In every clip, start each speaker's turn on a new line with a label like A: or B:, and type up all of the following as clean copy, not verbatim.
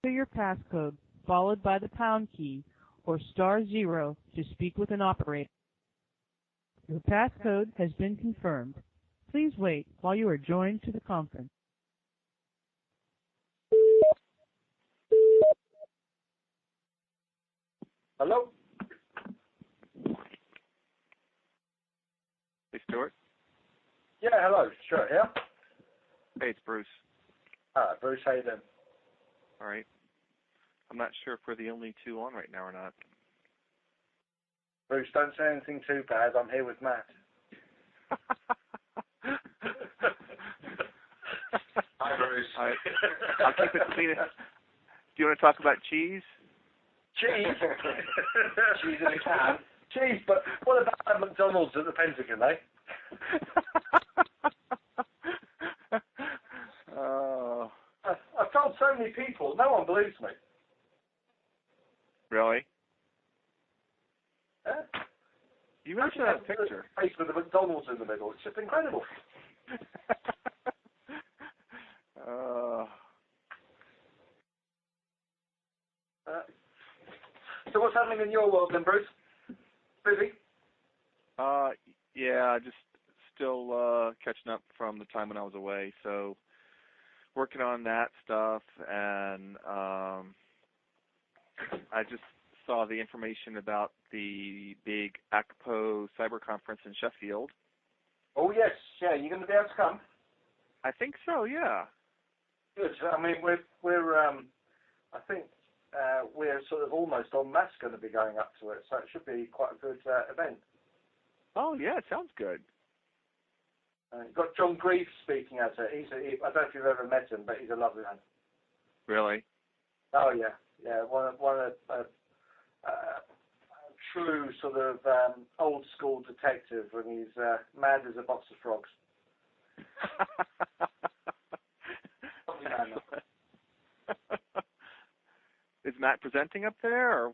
A: Enter your passcode, followed by the pound key, or *0 to speak with an operator. Your passcode has been confirmed. Please wait while you are joined to the conference.
B: Hello?
C: Hey, Stuart.
B: Yeah, hello. Stuart here.
C: Hey, it's Bruce.
B: Bruce, how you doing?
C: All right. I'm not sure if we're the only two on right now or not.
B: Bruce, don't say anything too bad. I'm here with Matt. Hi, Bruce.
C: I'll keep it clean. Do you want to talk about cheese?
B: Cheese? Cheese in a can. Cheese, but what about that McDonald's at the Pentagon, eh?
C: Oh.
B: I've told so many people, no one believes me.
C: Really?
B: Yeah?
C: You mentioned that picture.
B: Face with the McDonald's in the middle. It's just incredible. So what's happening in your world then, Bruce? Busy?
C: Yeah, just still catching up from the time when I was away. So working on that stuff, and I just saw the information about the big ACPO cyber conference in Sheffield.
B: Oh yes, yeah. You going to be able to come?
C: I think so. Yeah.
B: Good. I mean, we're I think we're sort of almost en masse going to be going up to it, so it should be quite a good event.
C: Oh yeah, it sounds good.
B: You've got John Greaves speaking at it. I don't know if you've ever met him, but he's a lovely man.
C: Really?
B: Oh yeah, yeah. One of true sort of old school detective, and he's mad as a box of frogs.
C: Is Matt presenting up there? Or?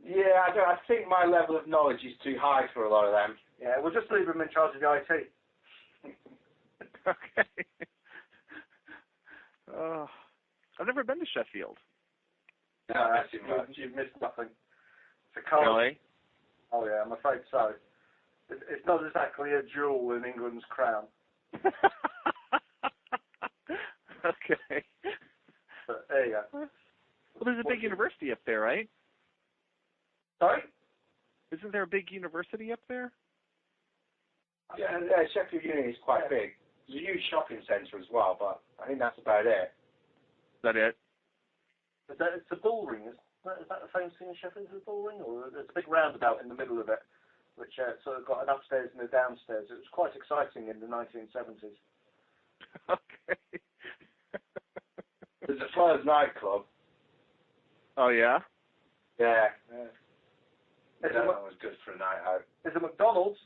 B: Yeah, I think my level of knowledge is too high for a lot of them. Yeah, we'll just leave him in charge of the IT.
C: Okay. I've never been to Sheffield.
B: No, you've missed nothing. It's a college.
C: Really?
B: Oh yeah, I'm afraid so. It's not exactly a jewel in England's crown.
C: Okay.
B: But there you go.
C: Well, there's a big university up there, right?
B: Sorry?
C: Isn't there a big university up there?
D: Yeah, Sheffield Uni is quite big. There's a huge shopping centre as well, but I think that's about it.
C: Is that it?
B: It's a bull ring. Is that the same thing in Sheffield as a bull ring? Or there's a big roundabout in the middle of it, which sort of got an upstairs and a downstairs. It was quite exciting in the 1970s.
C: Okay.
D: There's a Flyers nightclub.
C: Oh, yeah?
D: Yeah. That was good for a night out.
B: There's a McDonald's.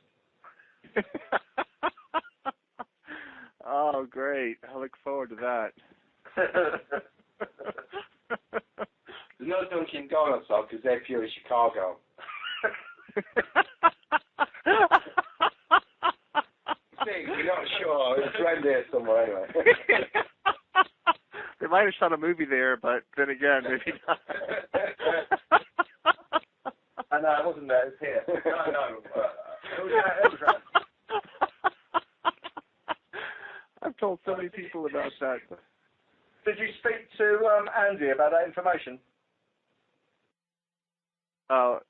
C: Oh, great. I look forward to that.
D: There's no Dunkin' Donuts, though, because they're pure Chicago. See, we're not sure. It's around there somewhere, anyway.
C: They might have shot a movie there, but then again, maybe not.
B: I know, it wasn't there. It's here. No. It was around.
C: I've told so many people about that.
B: Did you speak to Andy about that information?
C: No,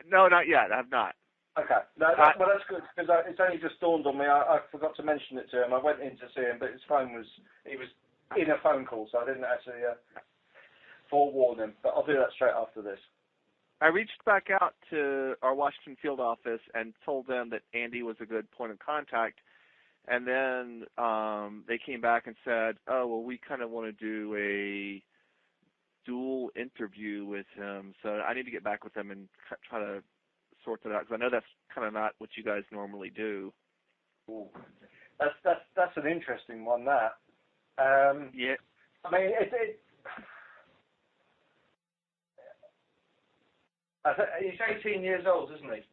C: not yet. I've not.
B: Okay. No, well, that's good, because it's only just dawned on me. I forgot to mention it to him. I went in to see him, but he was in a phone call, so I didn't actually forewarn him. But I'll do that straight after this.
C: I reached back out to our Washington field office and told them that Andy was a good point of contact. And then they came back and said, oh, well, we kind of want to do a dual interview with him. So I need to get back with them and try to sort that out, because I know that's kind of not what you guys normally do.
B: Ooh. That's an interesting one, that.
C: Yeah.
B: I mean, he's 18 years old, isn't he?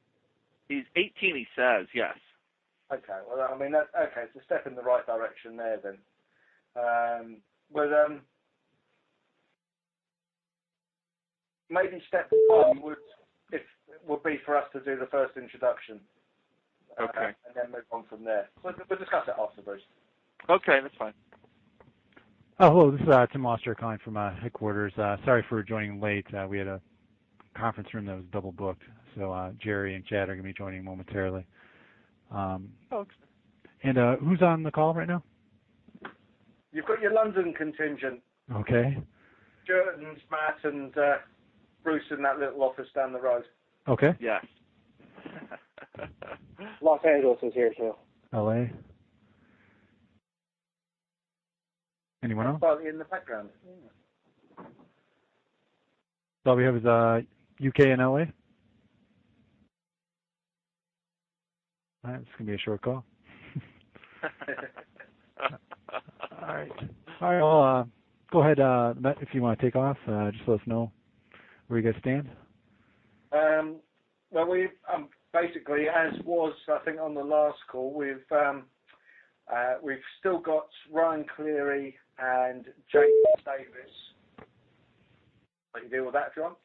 C: He's 18, he says, yes.
B: Okay, well, I mean, it's a step in the right direction there then. maybe step one would be for us to do the first introduction.
C: Okay.
B: And then move on from there. We'll discuss it after, Bruce.
C: Okay, that's fine.
E: Oh, hello. This is Tim Oster calling from headquarters. Sorry for joining late. We had a conference room that was double booked, so Jerry and Chad are going to be joining momentarily. And who's on the call right now?
B: You've got your London contingent.
E: Okay.
B: Stuart and Matt and Bruce in that little office down the road.
E: Okay.
C: Yes.
F: Los Angeles is here too.
E: LA. Anyone else?
B: Slightly in the background. Yeah.
E: So all we have is UK and LA. All right, it's gonna be a short call. All right. All right. Well, go ahead, Matt, if you want to take off. Just let us know where you guys stand.
B: Well, we basically, as was I think on the last call, we've still got Ryan Cleary and Jake Davis. I can deal with that if you want.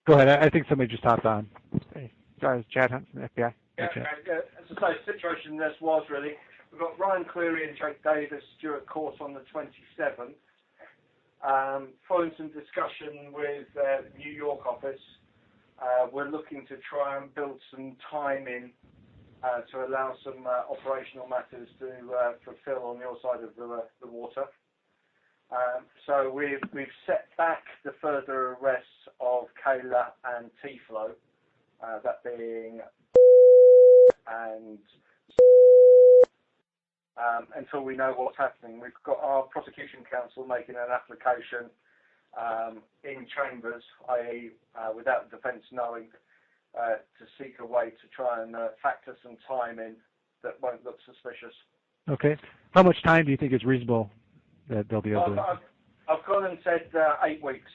E: Go ahead. I think somebody just hopped on.
F: Hey, sorry, it's Chad Hunt from the FBI.
B: Yeah, okay. As I say, the situation this was really, we've got Ryan Cleary and Jake Davis due at court on the 27th. Following some discussion with the New York office, we're looking to try and build some time in to allow some operational matters to fulfil on your side of the water. So we've set back the further arrests of Kayla and T-Flow, that being and until we know what's happening. We've got our prosecution counsel making an application in chambers, i.e. without the defence knowing, to seek a way to try and factor some time in that won't look suspicious.
E: Okay. How much time do you think is reasonable that they'll be able to?
B: I've gone and said 8 weeks.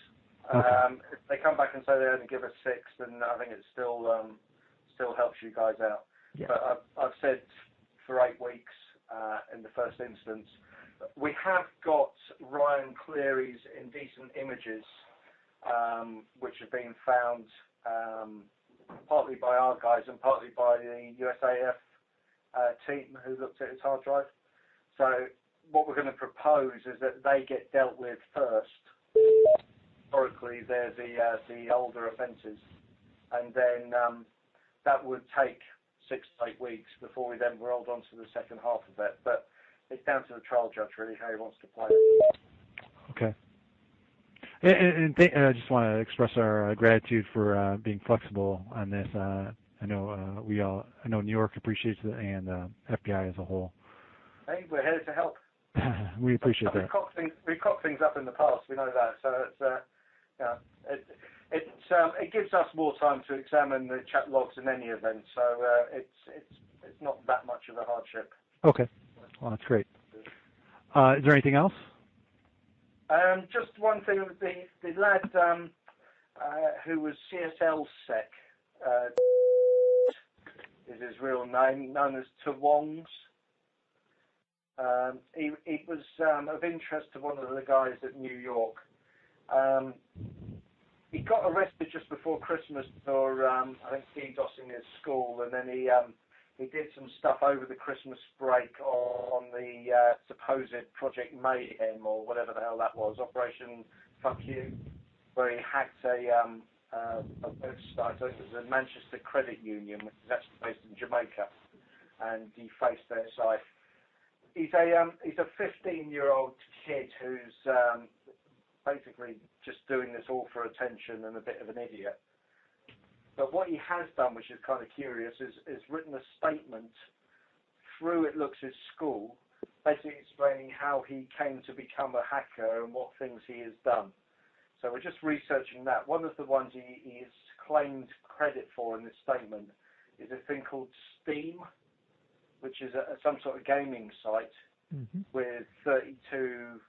E: Okay.
B: If they come back and say they only give us 6, then I think it still helps you guys out.
E: Yeah.
B: But I've said for 8 weeks in the first instance. We have got Ryan Cleary's indecent images, which have been found partly by our guys and partly by the USAF team who looked at his hard drive. So what we're going to propose is that they get dealt with first. Historically, they're the older offences, and then that would take 6 to 8 weeks before we then rolled on to the second half of it. But it's down to the trial judge really how he wants to play it.
E: Okay. And I just want to express our gratitude for being flexible on this. I know I know New York appreciates it, and FBI as a whole.
B: Hey, we're here to help.
E: We appreciate that.
B: We've cocked things up in the past. We know that. So it gives us more time to examine the chat logs in any event. So it's not that much of a hardship.
E: Okay. Well, that's great. Is there anything else?
B: Just one thing. The lad who was CSL Sec is his real name, known as Tawongs. He was of interest to one of the guys at New York. He got arrested just before Christmas for I think DDoSing his school, and then he did some stuff over the Christmas break on the supposed Project Mayhem or whatever the hell that was, Operation Fuck You, where he hacked a website. I think it was a Manchester Credit Union, which is actually based in Jamaica, and he faced their site. He's a 15-year-old kid who's basically just doing this all for attention and a bit of an idiot. But what he has done, which is kind of curious, is written a statement through, it looks, his school, basically explaining how he came to become a hacker and what things he has done. So we're just researching that. One of the ones he has claimed credit for in this statement is a thing called Steam, which is some sort of gaming site with 32,000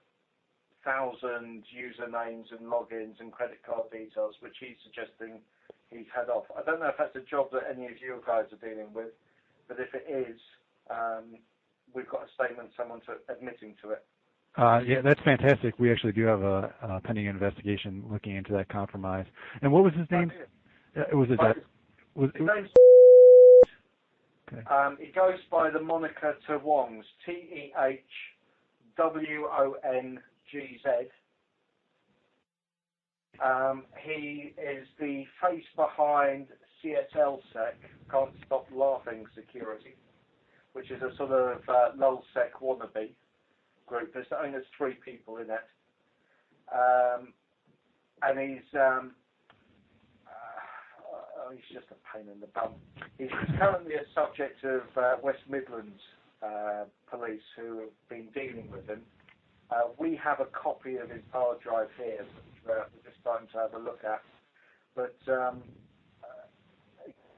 B: usernames and logins and credit card details, which he's suggesting he's had off. I don't know if that's a job that any of you guys are dealing with, but if it is, we've got a statement, someone admitting to it.
E: Yeah, that's fantastic. We actually do have a pending investigation looking into that compromise. And what was his name?
B: His name's
E: Okay.
B: He goes by the moniker Tehwongs, TEHWONGZ. He is the face behind CSLSec, Can't Stop Laughing Security, which is a sort of LulzSec wannabe group. There's 3 people in it. And he's he's just a pain in the bum. He's currently a subject of West Midlands police who have been dealing with him. We have a copy of his hard drive here, which we're just starting to have a look at. But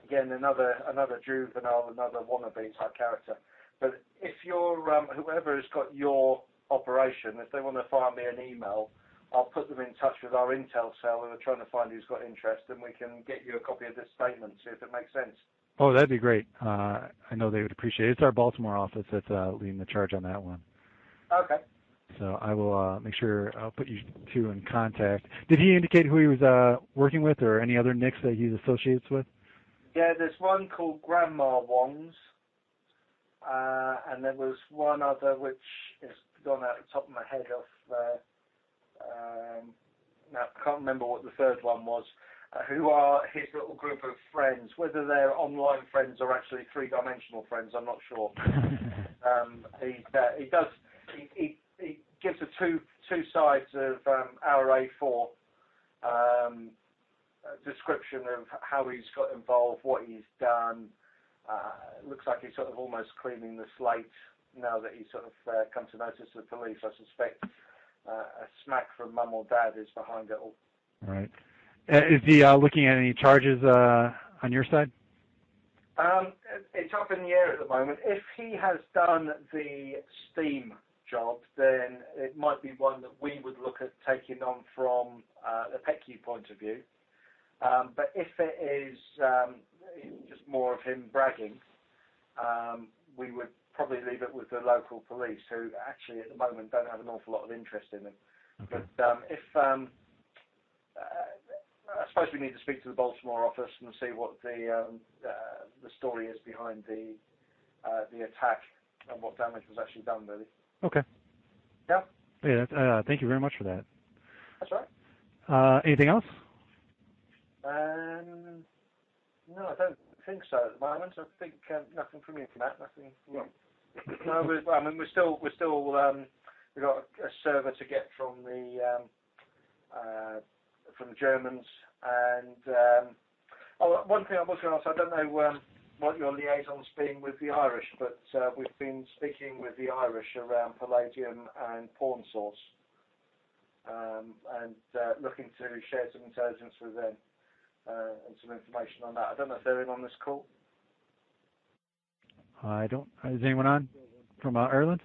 B: again, another juvenile, another wannabe type character. But if you're whoever has got your operation, if they want to fire me an email, I'll put them in touch with our intel cell who are trying to find who's got interest, and we can get you a copy of this statement, see if it makes sense.
E: Oh, that'd be great. I know they would appreciate it. It's our Baltimore office that's leading the charge on that one.
B: Okay.
E: So I will make sure I'll put you two in contact. Did he indicate who he was working with, or any other nicks that he's associated with?
B: Yeah, there's one called Grandma Wongs, and there was one other which is gone out the top of my head off. Now, I can't remember what the third one was, who are his little group of friends. Whether they're online friends or actually three-dimensional friends, I'm not sure. He gives the two sides of our A4 description of how he's got involved, what he's done. Looks like he's sort of almost cleaning the slate now that he's sort of come to notice the police. I suspect a smack from mum or dad is behind it all.
E: Right. Is he looking at any charges on your side?
B: It's up in the air at the moment. If he has done the Steam job, then it might be one that we would look at taking on from the PECU point of view. But if it is just more of him bragging, we would probably leave it with the local police, who actually at the moment don't have an awful lot of interest in him. Okay. But I suppose we need to speak to the Baltimore office and see what the story is behind the attack and what damage was actually done, really.
E: Okay.
B: Yeah.
E: Yeah. Thank you very much for that.
B: That's right.
E: Anything else?
B: No, I don't think so at the moment. I think nothing from you, Matt. Nothing. From no, we've got a server to get from the Germans, and one thing I was going to ask, I don't know what your liaison's been with the Irish, but we've been speaking with the Irish around palladium and pawn source, and looking to share some intelligence with them and some information on that. I don't know if they're in on this call.
E: I don't. Is anyone on from Ireland?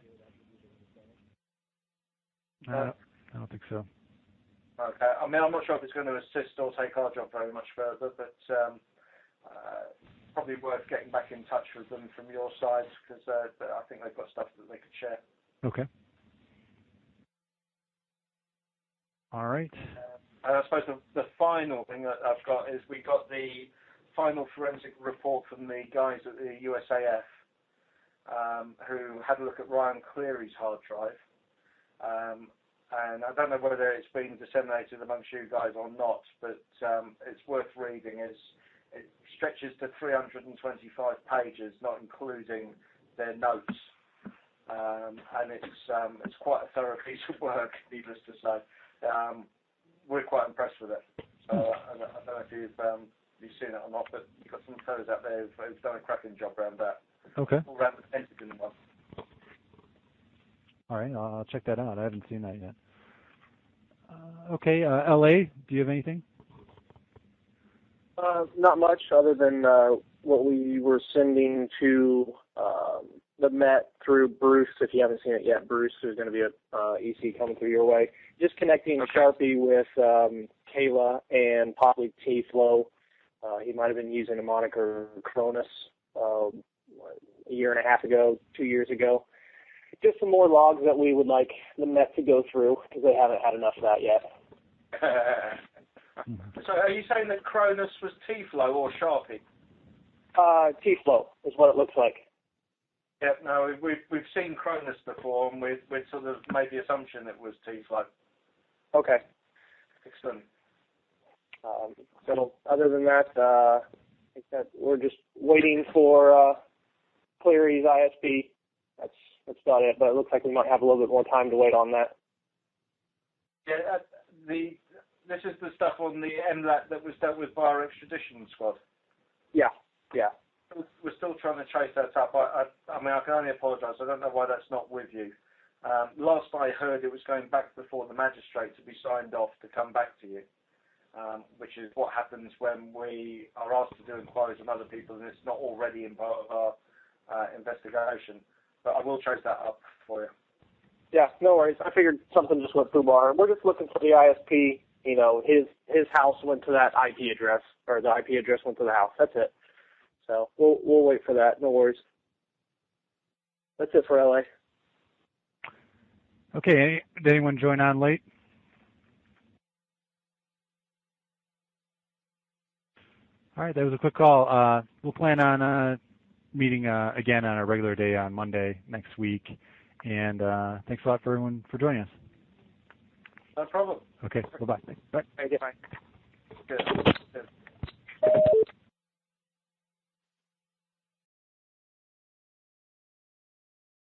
E: I don't think so.
B: Okay. I mean, I'm not sure if it's going to assist or take our job very much further, but probably worth getting back in touch with them from your side, because I think they've got stuff that they could share.
E: Okay. All right.
B: And I suppose the final thing that I've got is we got the final forensic report from the guys at the USAF, who had a look at Ryan Cleary's hard drive. And I don't know whether it's been disseminated amongst you guys or not, but it's worth reading. It stretches to 325 pages, not including their notes. And it's quite a thorough piece of work, needless to say. We're quite impressed with it. So I don't know if you've seen it or not, but you've got some fellows out there who've done a cracking job around that.
E: Okay.
B: All around the Pentagon one.
E: All right, I'll check that out. I haven't seen that yet. Okay, LA, do you have anything?
F: Not much, other than what we were sending to the Met through Bruce. If you haven't seen it yet, Bruce, there's going to be a EC coming through your way. Just connecting Sharpie with Kayla and possibly T-Flow. He might have been using a moniker Cronus a year and a half ago, 2 years ago. just some more logs that we would like the Met to go through because they haven't had enough of that yet.
B: So are you saying that Cronus was T-flow or Sharpie?
F: T-flow is what it looks like.
B: Yeah, no, we've seen Cronus before, and we'd sort of made the assumption it was T-flow.
F: Okay.
B: Excellent.
F: So other than that, I think that we're just waiting for Cleary's ISP. That's about it. But it looks like we might have a little bit more time to wait on that.
B: Yeah, this is the stuff on the MLAT that was dealt with by our extradition squad.
F: Yeah.
B: We're still trying to trace that up. I mean, I can only apologise. I don't know why that's not with you. Last I heard, it was going back before the magistrate to be signed off to come back to you, which is what happens when we are asked to do inquiries on other people and it's not already in part of our investigation. But I will trace that up for you.
F: Yeah, no worries. I figured something just went through bar. We're just looking for the ISP. You know, his house went to that IP address, or the IP address went to the house. That's it. So we'll wait for that. No worries. That's it for LA.
E: Okay. Did anyone join on late? All right. That was a quick call. We'll plan on meeting again on a regular day on Monday next week. And thanks a lot for everyone for joining us.
B: No problem.
E: Okay. Bye-bye. Bye.
F: Thank you.
C: Bye.
B: Good.